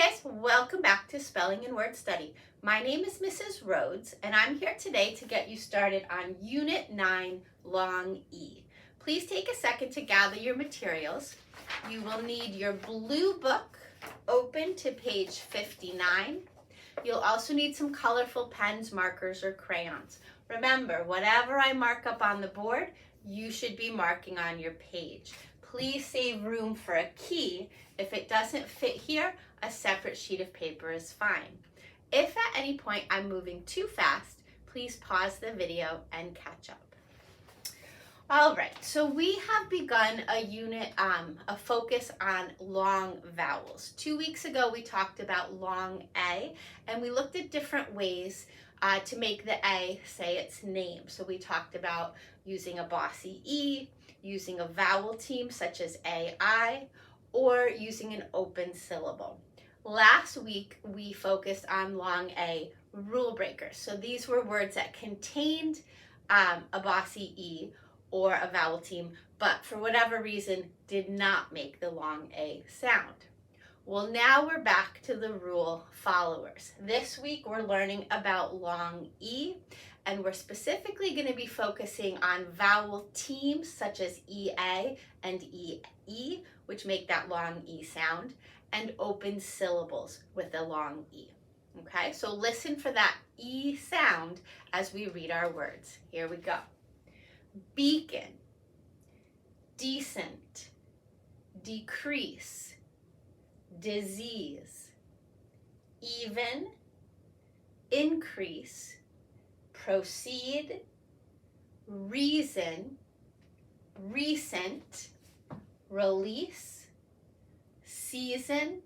guys, welcome back to Spelling and Word Study. My name is Mrs. Rhoades, and I'm here today to get you started on Unit 9, Long E. Please take a second to gather your materials. You will need your blue book open to page 59. You'll also need some colorful pens, markers, or crayons. Remember, whatever I mark up on the board, you should be marking on your page. Please save room for a key. If it doesn't fit here, a separate sheet of paper is fine. If at any point I'm moving too fast, please pause the video and catch up. All right, so we have begun a unit, a focus on long vowels. 2 weeks ago, we talked about long A, and we looked at different ways to make the A say its name. So we talked about using a bossy E, using a vowel team such as AI, or using an open syllable. Last week, we focused on long A rule breakers. So these were words that contained a bossy E or a vowel team, but for whatever reason, did not make the long A sound. Well, now we're back to the rule followers. This week, we're learning about long E, and we're specifically going to be focusing on vowel teams such as EA and EE, which make that long E sound, and open syllables with a long E. Okay, so listen for that E sound as we read our words. Here we go. Beacon, decent, decrease, disease, even, increase, proceed, reason, recent, release, season,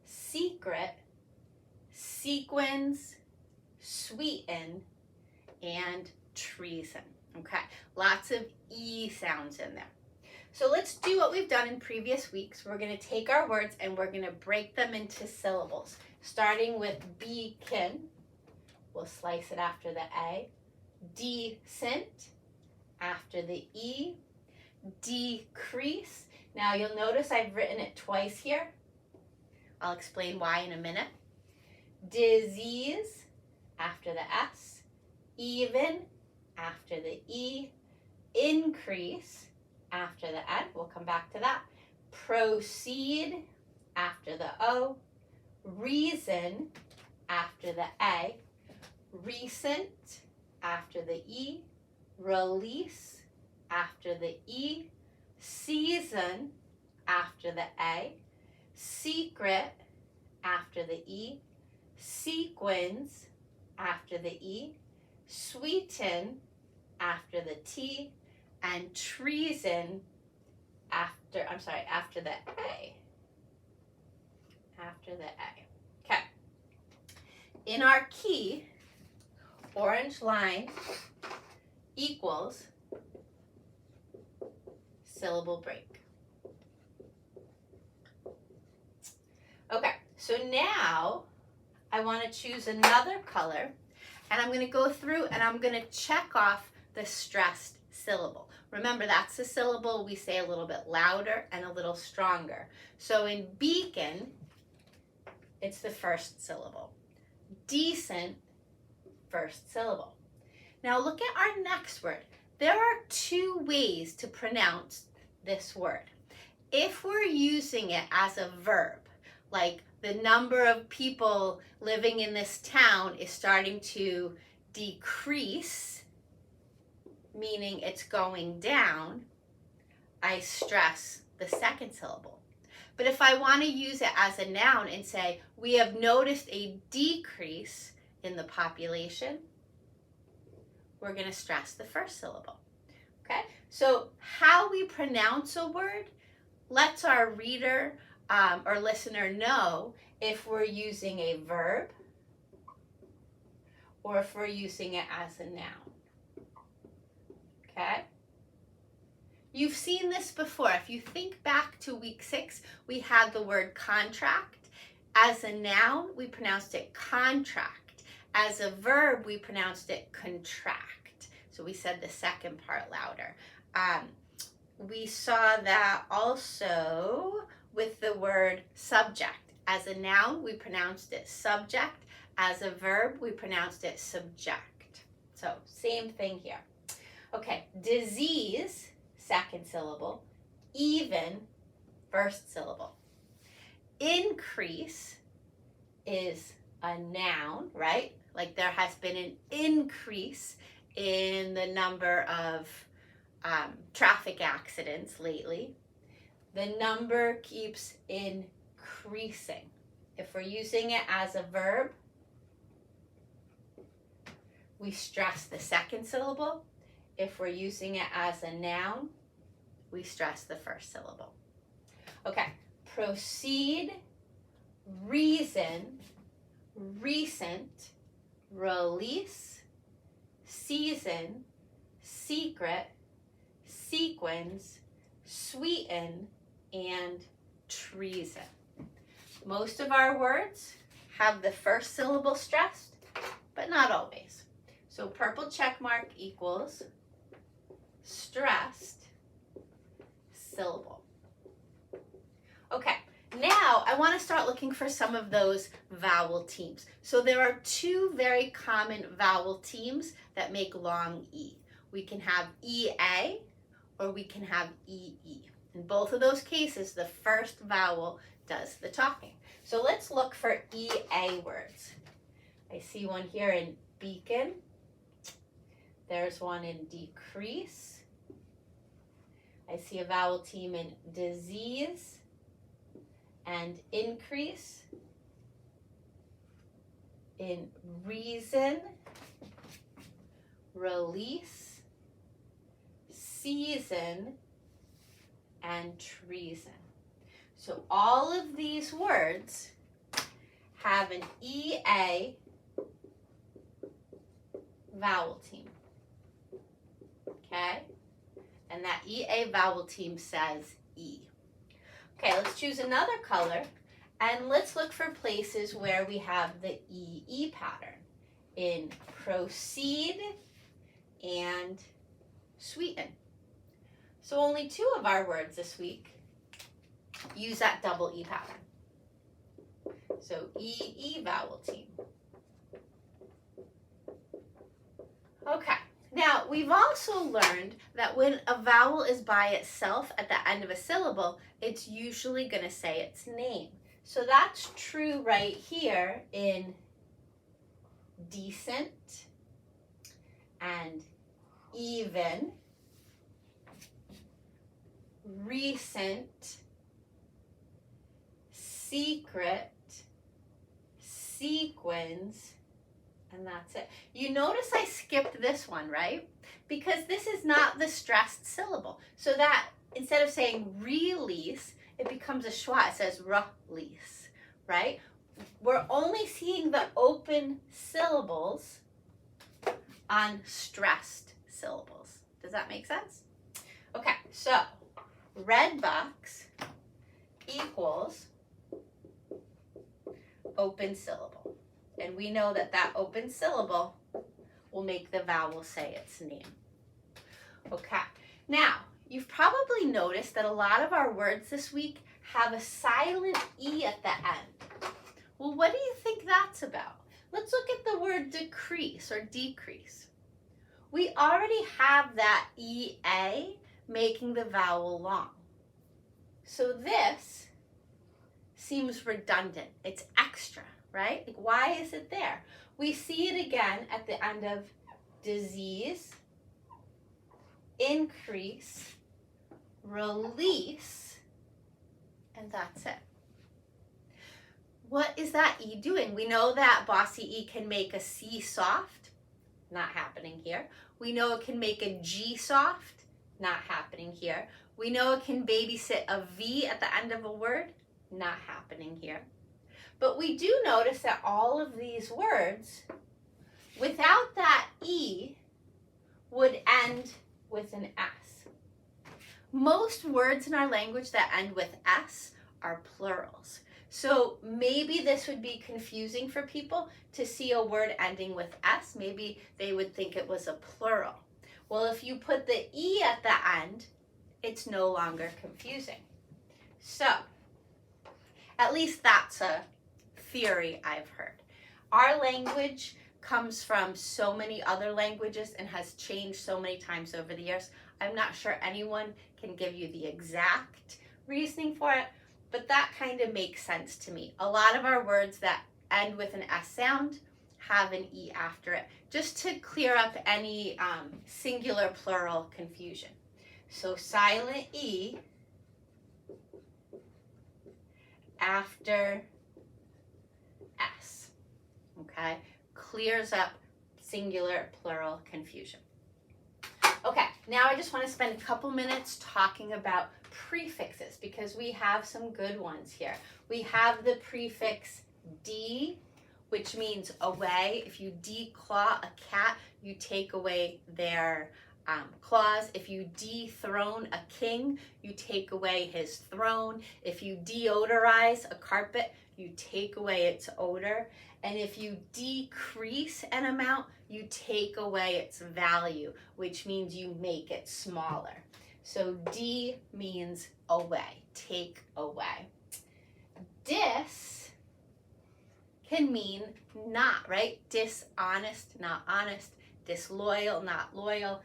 secret, sequins, sweeten, and treason. Okay, lots of E sounds in there. So let's do what we've done in previous weeks. We're going to take our words and we're going to break them into syllables, starting with beacon. We'll slice it after the A. Decent after the E. Decrease. Now you'll notice I've written it twice here. I'll explain why in a minute. Disease after the S. Even after the E. Increase after the N. We'll come back to that. Proceed after the O. Reason after the A. Recent after the E. Release after the E. Season after the A. Secret after the E. Sequins after the E. Sweeten after the T. And treason after the A. After the A. Okay. In our key, orange line equals syllable break. Okay, so now I want to choose another color, and I'm going to go through and I'm going to check off the stressed syllable. Remember, that's the syllable we say a little bit louder and a little stronger. So in beacon, it's the first syllable. Decent, first syllable. Now look at our next word. There are two ways to pronounce this word. If we're using it as a verb, like the number of people living in this town is starting to decrease, meaning it's going down, I stress the second syllable. But if I want to use it as a noun and say, we have noticed a decrease in the population, we're going to stress the first syllable. Okay, so how we pronounce a word lets our reader or listener know if we're using a verb or if we're using it as a noun. Okay? You've seen this before. If you think back to week 6, we had the word contract. As a noun, we pronounced it contract. As a verb, we pronounced it contract. So we said the second part louder. We saw that also with the word subject. As a noun, we pronounced it subject. As a verb, we pronounced it subject. So same thing here. Okay, disease, second syllable. Even, first syllable. Increase is a noun, right? Like there has been an increase in the number of traffic accidents lately. The number keeps increasing. If we're using it as a verb, we stress the second syllable. If we're using it as a noun, we stress the first syllable. Okay, proceed, reason, recent, release, season, secret, sequence, sweeten, and treason. Most of our words have the first syllable stressed, but not always. So purple check mark equals stressed syllable. Okay, now I want to start looking for some of those vowel teams. So there are two very common vowel teams that make long E. We can have EA or we can have EE. In both of those cases, the first vowel does the talking. So let's look for EA words. I see one here in beacon. There's one in decrease. I see a vowel team in disease and increase, in reason, release, season, and treason. So all of these words have an EA vowel team. Okay? And that EA vowel team says E. Okay, let's choose another color and let's look for places where we have the EE pattern in proceed and sweeten. So only two of our words this week use that double E pattern. So EE vowel team. Okay. Now, we've also learned that when a vowel is by itself at the end of a syllable, it's usually going to say its name. So that's true right here in decent and even, recent, secret, sequence, and that's it. You notice I skipped this one, right? Because this is not the stressed syllable. So that instead of saying release, it becomes a schwa. It says release, right? We're only seeing the open syllables on stressed syllables. Does that make sense? Okay, so red box equals open syllable. And we know that that open syllable will make the vowel say its name. Okay, now you've probably noticed that a lot of our words this week have a silent E at the end. Well, what do you think that's about? Let's look at the word decrease or decrease. We already have that EA making the vowel long. So this seems redundant. It's extra. Right? Like, why is it there? We see it again at the end of disease, increase, release, and that's it. What is that E doing? We know that bossy E can make a C soft, not happening here. We know it can make a G soft, not happening here. We know it can babysit a V at the end of a word, not happening here. But we do notice that all of these words, without that E, would end with an S. Most words in our language that end with S are plurals. So maybe this would be confusing for people to see a word ending with S. Maybe they would think it was a plural. Well, if you put the E at the end, it's no longer confusing. So, At least that's a theory I've heard. Our language comes from so many other languages and has changed so many times over the years. I'm not sure anyone can give you the exact reasoning for it, but that kind of makes sense to me. A lot of our words that end with an S sound have an E after it, just to clear up any singular plural confusion. So silent E after S, okay? Clears up singular plural confusion. Okay, now I just want to spend a couple minutes talking about prefixes because we have some good ones here. We have the prefix D, which means away. If you declaw a cat, you take away their claws. If you dethrone a king, you take away his throne. If you deodorize a carpet, you take away its odor. And if you decrease an amount, you take away its value, which means you make it smaller. So D means away, take away. Dis can mean not, right? Dishonest, not honest. Disloyal, not loyal.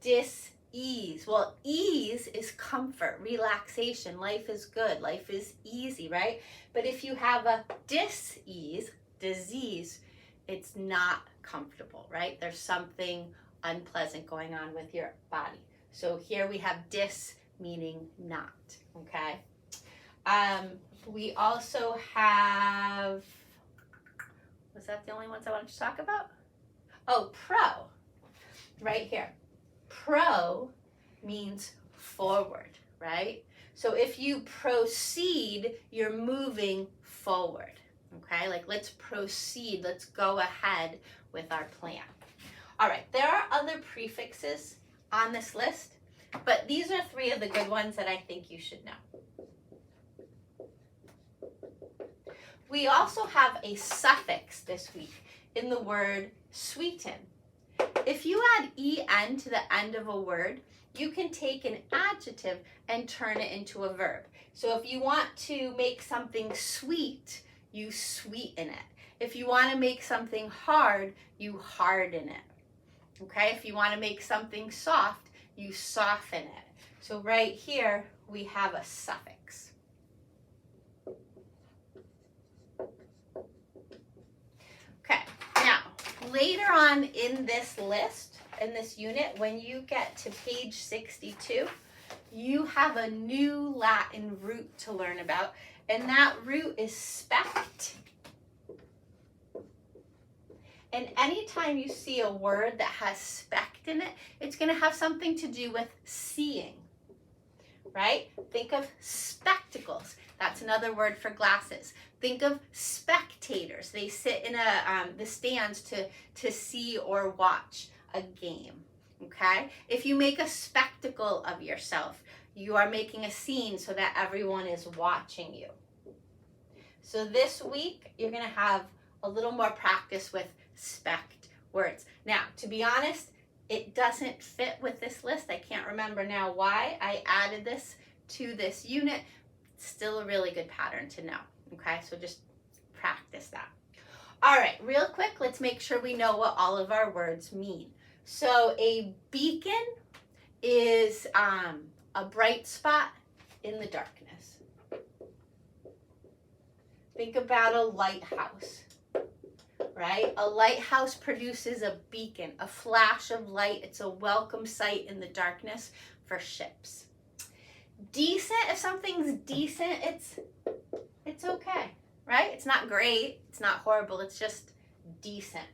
Dis-ease. Well, ease is comfort, relaxation. Life is good. Life is easy, right? But if you have a dis-ease, disease, it's not comfortable, right? There's something unpleasant going on with your body. So here we have dis meaning not, okay? We also have, was that the only ones I wanted to talk about? Oh, pro, right here. Pro means forward, right? So if you proceed, you're moving forward, okay? Like let's proceed, let's go ahead with our plan. All right, there are other prefixes on this list, but these are three of the good ones that I think you should know. We also have a suffix this week in the word sweeten. If you add en to the end of a word, you can take an adjective and turn it into a verb. So if you want to make something sweet, you sweeten it. If you want to make something hard, you harden it. Okay? If you want to make something soft, you soften it. So right here, we have a suffix. Okay, now, later on in this list, in this unit, when you get to page 62, you have a new Latin root to learn about, and that root is SPECT. And anytime you see a word that has SPECT in it, it's going to have something to do with seeing, right? Think of spectacles. That's another word for glasses. Think of spectators. They sit in the stands to see or watch a game, okay? If you make a spectacle of yourself, you are making a scene so that everyone is watching you. So this week, you're going to have a little more practice with SPECT words. Now, to be honest, it doesn't fit with this list. I can't remember now why I added this to this unit. Still a really good pattern to know, okay? So just practice that. All right, real quick, let's make sure we know what all of our words mean. So a beacon is a bright spot in the darkness. Think about a lighthouse, right? A lighthouse produces a beacon, a flash of light. It's a welcome sight in the darkness for ships. Decent, if something's decent, it's okay, right? It's not great, it's not horrible, it's just decent.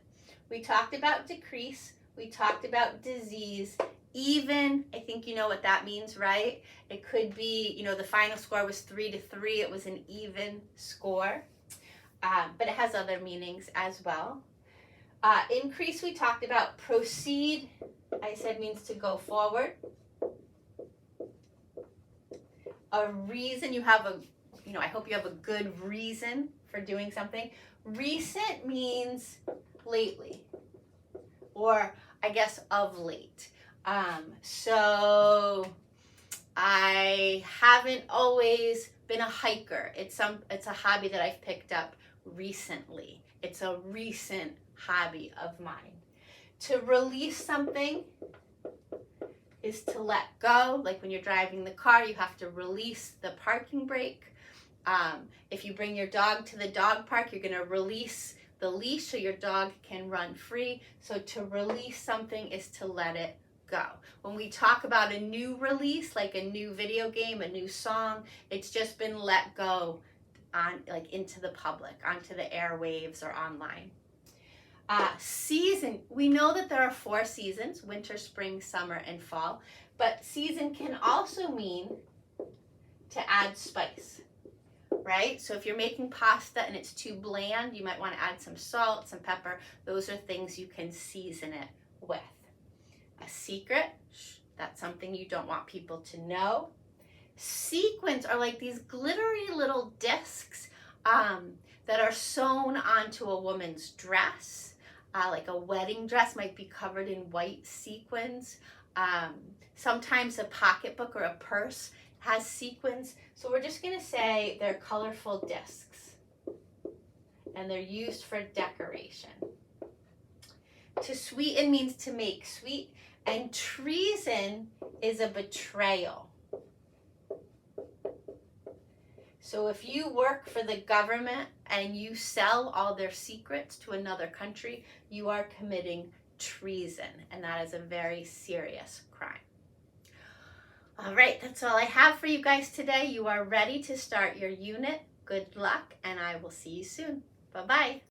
We talked about decrease, we talked about disease. Even, I think you know what that means, right? It could be, the final score was 3-3, it was an even score. But it has other meanings as well. Increase, we talked about. Proceed, I said means to go forward. A reason, you have I hope you have a good reason for doing something. Recent means lately, or I guess of late. So I haven't always been a hiker. It's a hobby that I've picked up recently. It's a recent hobby of mine. To release something is to let go. Like when you're driving the car, you have to release the parking brake. If you bring your dog to the dog park, you're going to release the leash so your dog can run free. So to release something is to let it go. When we talk about a new release, like a new video game, a new song, it's just been let go into the public, onto the airwaves or online. Season, we know that there are 4 seasons: winter, spring, summer, and fall. But season can also mean to add spice, right? So if you're making pasta and it's too bland, you might want to add some salt, some pepper. Those are things you can season it with. A secret, that's something you don't want people to know. Sequins are like these glittery little discs that are sewn onto a woman's dress. Like a wedding dress might be covered in white sequins. Sometimes a pocketbook or a purse has sequins. So we're just going to say they're colorful discs. And they're used for decoration. To sweeten means to make sweet. And treason is a betrayal. So if you work for the government and you sell all their secrets to another country, you are committing treason, and that is a very serious crime. All right, that's all I have for you guys today. You are ready to start your unit. Good luck, and I will see you soon. Bye-bye.